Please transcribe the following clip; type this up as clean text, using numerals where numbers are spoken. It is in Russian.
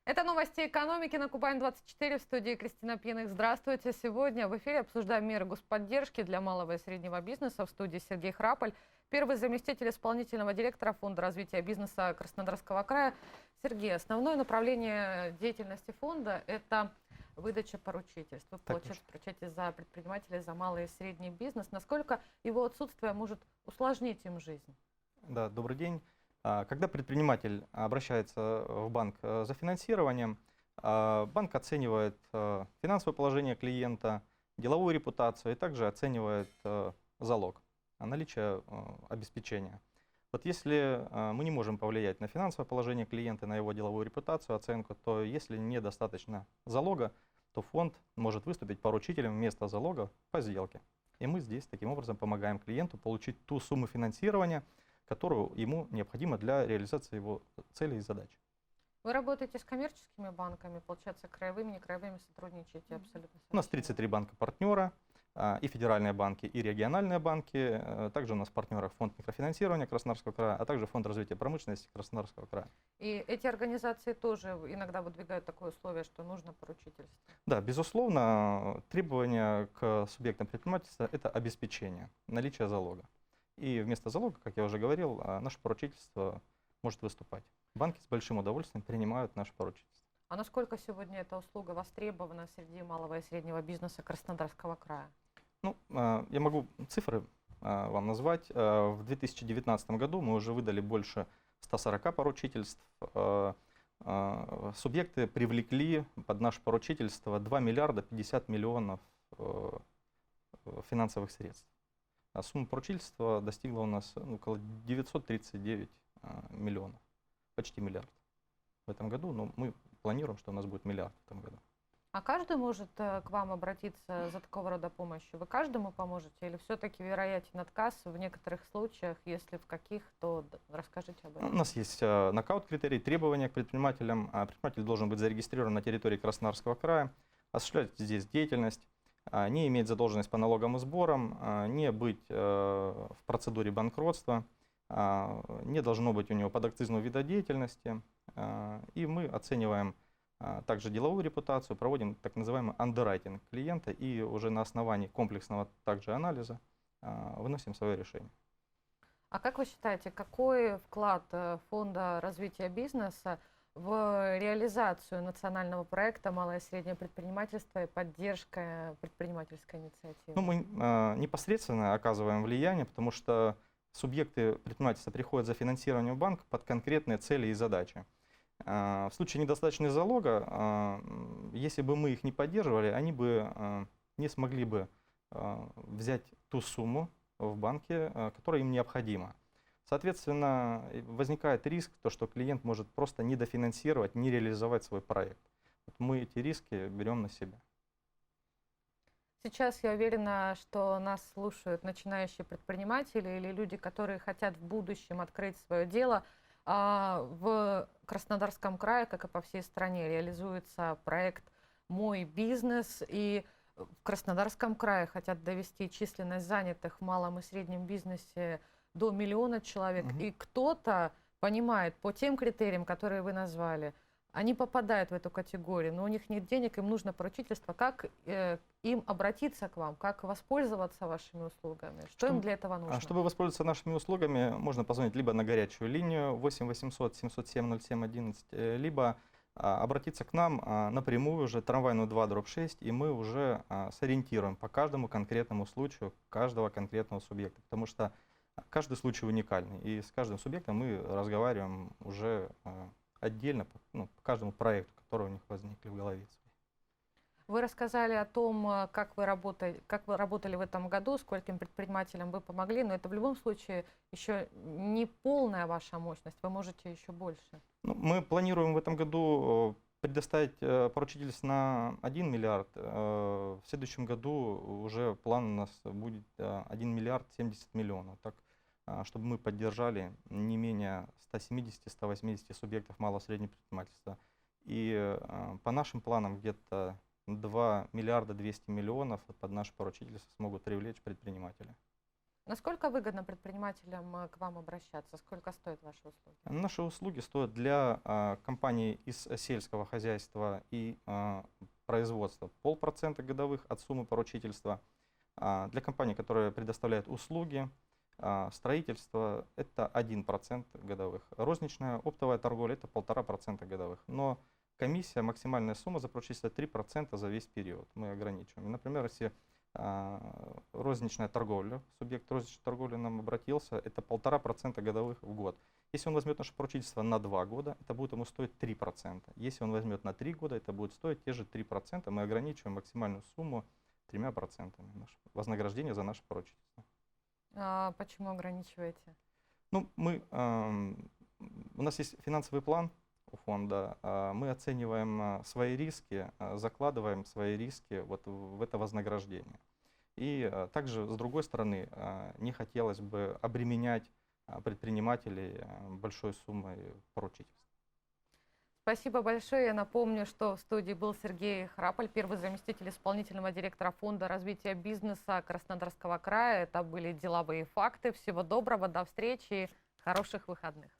Это новости экономики на Кубань-24, в студии Кристина Пьяных. Здравствуйте. Сегодня в эфире обсуждаем меры господдержки для малого и среднего бизнеса. В студии Сергей Храполь, первый заместитель исполнительного директора Фонда развития бизнеса Краснодарского края. Сергей, основное направление деятельности фонда – это выдача поручительств. Вы, получается, поручаете за предпринимателей, за малый и средний бизнес. Насколько его отсутствие может усложнить им жизнь? Да, добрый день. Когда предприниматель обращается в банк за финансированием, банк оценивает финансовое положение клиента, деловую репутацию и также оценивает залог, наличие обеспечения. Вот если мы не можем повлиять на финансовое положение клиента, на его деловую репутацию, оценку, то если недостаточно залога, то фонд может выступить поручителем вместо залога по сделке. И мы здесь таким образом помогаем клиенту получить ту сумму финансирования, которую ему необходимо для реализации его целей и задач. Вы работаете с коммерческими банками, получается, краевыми, некраевыми сотрудничаете абсолютно со У нас всеми? 33 банка-партнера, и федеральные банки, и региональные банки. Также у нас в партнерах фонд микрофинансирования Краснодарского края, а также фонд развития промышленности Краснодарского края. И эти организации тоже иногда выдвигают такое условие, что нужно поручительство. Да, безусловно, требования к субъектам предпринимательства – это обеспечение, наличие залога. И вместо залога, как я уже говорил, наше поручительство может выступать. Банки с большим удовольствием принимают наше поручительство. А насколько сегодня эта услуга востребована среди малого и среднего бизнеса Краснодарского края? Ну, я могу цифры вам назвать. В 2019 году мы уже выдали больше 140 поручительств. Субъекты привлекли под наше поручительство 2 миллиарда 50 миллионов финансовых средств. А сумма поручительства достигла у нас около 939 миллионов, почти миллиард в этом году, но мы планируем, что у нас будет миллиард в этом году. А каждый может к вам обратиться за такого рода помощью? Вы каждому поможете или все-таки вероятен отказ в некоторых случаях? Если в каких, то расскажите об У этом. нас есть нокаут-критерий, требования к предпринимателям. Предприниматель должен быть зарегистрирован на территории Краснодарского края, осуществлять здесь деятельность, не иметь задолженность по налогам и сборам, не быть в процедуре банкротства, не должно быть у него подакцизного вида деятельности. И мы оцениваем также деловую репутацию, проводим так называемый андеррайтинг клиента и уже на основании комплексного также анализа выносим свое решение. А как вы считаете, какой вклад Фонда развития бизнеса в реализацию национального проекта «Малое и среднее предпринимательство» и поддержка предпринимательской инициативы? Ну, мы непосредственно оказываем влияние, потому что субъекты предпринимательства приходят за финансированием в банк под конкретные цели и задачи. В случае недостаточности залога, если бы мы их не поддерживали, они бы не смогли бы взять ту сумму в банке, которая им необходима. Соответственно, возникает риск, то, что клиент может просто не дофинансировать, не реализовать свой проект. Вот мы эти риски берем на себя. Сейчас я уверена, что нас слушают начинающие предприниматели или люди, которые хотят в будущем открыть свое дело. В Краснодарском крае, как и по всей стране, реализуется проект «Мой бизнес». И в Краснодарском крае хотят довести численность занятых в малом и среднем бизнесе до 1 миллиона человек. И кто-то понимает по тем критериям, которые вы назвали, они попадают в эту категорию, но у них нет денег, им нужно поручительство. Как им обратиться к вам, как воспользоваться вашими услугами? Что им для этого нужно? Чтобы воспользоваться нашими услугами, можно позвонить либо на горячую линию 8 800 707 07 11, либо обратиться к нам напрямую уже трамвайную 2/6, и мы уже сориентируем по каждому конкретному случаю каждого конкретного субъекта, потому что каждый случай уникальный, и с каждым субъектом мы разговариваем уже отдельно по каждому проекту, который у них возникли в голове. Вы рассказали о том, как вы работали в этом году, скольким предпринимателям вы помогли, но это в любом случае еще не полная ваша мощность, вы можете еще больше. Ну, мы планируем в этом году предоставить поручительств на 1 миллиард. В следующем году уже план у нас будет 1 миллиард 70 миллионов. Так, чтобы мы поддержали не менее 170-180 субъектов малого и среднего предпринимательства. И по нашим планам где-то 2 миллиарда 200 миллионов под наше поручительство смогут привлечь предприниматели. Насколько выгодно предпринимателям к вам обращаться? Сколько стоят ваши услуги? Наши услуги стоят для компаний из сельского хозяйства и производства 0,5% годовых от суммы поручительства. Для компаний, которые предоставляют услуги, строительство, это 1% годовых. Розничная оптовая торговля, это 1,5% годовых. Но комиссия, максимальная сумма за поручительство 3% за весь период. Мы ограничиваем. Например, если розничная торговля, субъект розничной торговли нам обратился, это 1,5% годовых в год. Если он возьмет наше поручительство на 2 года, это будет ему стоить 3%. Если он возьмет на 3 года, это будет стоить те же 3%. Мы ограничиваем максимальную сумму 3% вознаграждения за наше поручительство. Почему ограничиваете? Ну, у нас есть финансовый план у фонда, мы оцениваем свои риски, закладываем свои риски вот в это вознаграждение. И также, с другой стороны, не хотелось бы обременять предпринимателей большой суммой поручительств. Спасибо большое. Я напомню, что в студии был Сергей Храполь, первый заместитель исполнительного директора Фонда развития бизнеса Краснодарского края. Это были деловые факты. Всего доброго, до встречи и хороших выходных.